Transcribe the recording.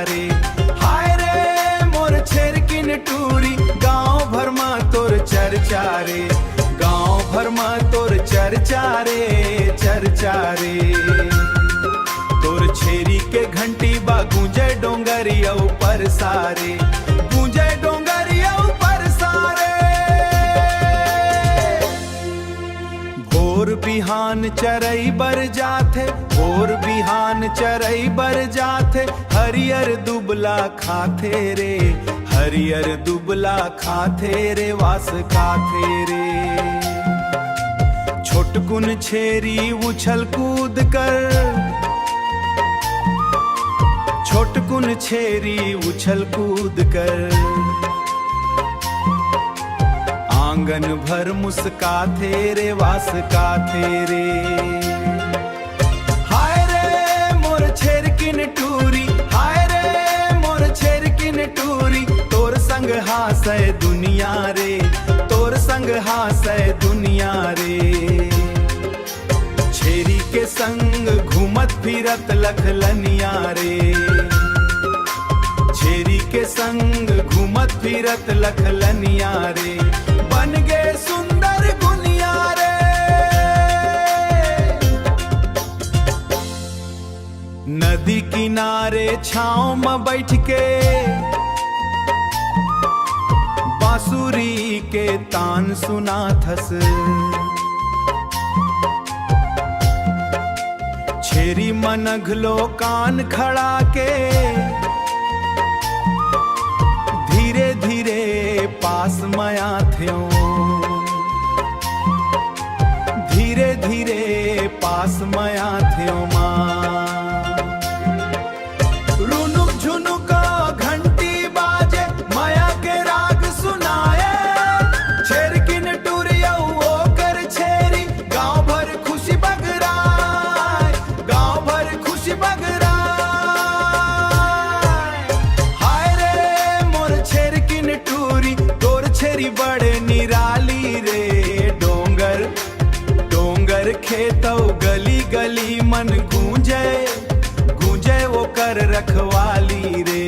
रे। हाय रे मोर छेरकिन टूरी, गांव भर में तोर चर्चा रे, गांव भर में तोर चर्चा रे, चर्चा रे। तोर छेरी के घंटी बा गूंजे डोंगरिया ऊपर सारे, गूंजे डोंगरिया ऊपर सारे। भोर बिहान चरई बर जाथे, भोर बिहान चरई बर जाथे, हरियर दुबला खाथे रे, हरियर दुबला खाथे रे, वास खाथे रे। छोटकुन छेरी उछल कूद कर, छोटकुन छेरी उछल कूद कर, आंगन भर मुस्काथे रे, वास काथे रे। हाय रे मोर छेरकिन टूरी, हाय रे मोर छेरकिन टूरी, तोर संग हासै दुनिया रे, तोर संग हासै दुनिया रे। छेरी के संग घूमत फिरत लखलनिया रे, छेरी के संग घूमत फिरत लखलनिया रे, बन गे सुंदर गुनिया रे। नदी किनारे छाँव में बैठ के बांसुरी के तान सुनाथस, छेरी मनघलो कान खड़ा के, धीरे धीरे पास मया थ्यो, धीरे धीरे पास मया थ्यो माँ। रुनुक झुनुक घंटी बाजे, मया के राग सुनाए, छेरकिन टूरिया ओकर छेरी, गांव भर खुशी बगराए, गांव भर खुशी बगराए। हाय रे मोर छेरकिन टूरी, तोर छेरी बड़े निराली रे, डोंगर डोंगर खेतौ गली गली मन गूंजे, गूंजे वो कर रखवाली रे।